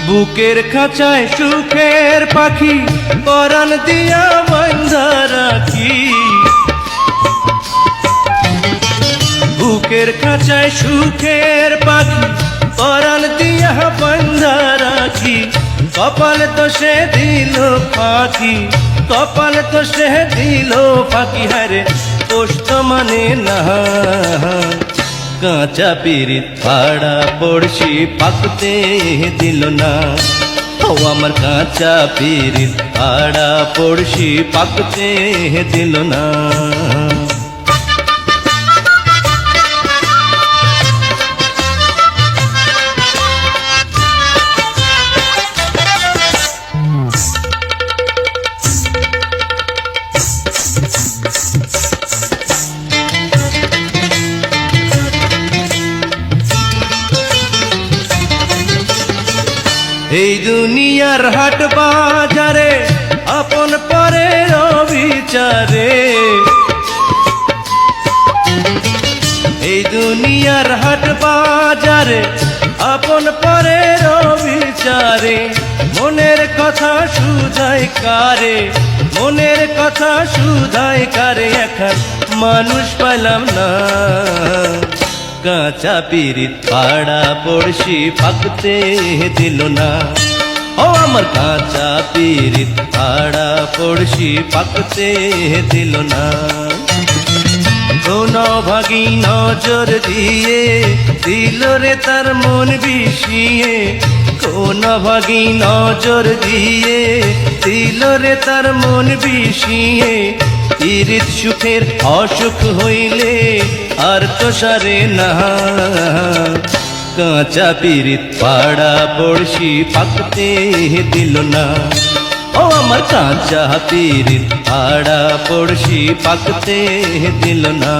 বুকের খাঁচায় সুখের পাখি পরাণ দিয়া বান্ধা রাখি, বুকের খাঁচায় সুখের পাখি পরাণ দিয়া বান্ধা রাখি। কপাল তো সে দিল পাখি, কপাল তো সে দিল পাখি, হারে পোষ্ট মানে না। কাঁচা পিরিত পাড়া পড়শি পাকতে দিল না, ও আমার কাঁচা পিরিত পাড়া পড়শি পাকতে দিল না। এই দুনিয়ার হাট বাজারে আপন পরের অবিচারে, এই দুনিয়ার হাট বাজারে আপন পরের অবিচারে। মনের কথা শুধাই কারে, মনের কথা শুধাই কারে, এখন মানুষ পেলাম না। কাঁচা পিরিত পাড়া পড়শি পাকতে দিল না, ও আমার কাঁচা পিরিত পাড়া পড়শি পাকতে দিল না। কোন ভাগী নজর দিয়ে দিল রে তার মন বিষিয়ে, কোন ভাগী নজর দিয়ে দিল রে তার মন বিষিয়ে। পিরিত সুখের অসুখ হইলে আর তো সারে না, কাঁচা পিরিত পাড়া পড়শি পাকতে দিল না, ও আমার কাঁচা পিরিত পাড়া পড়শি পাকতে দিল না।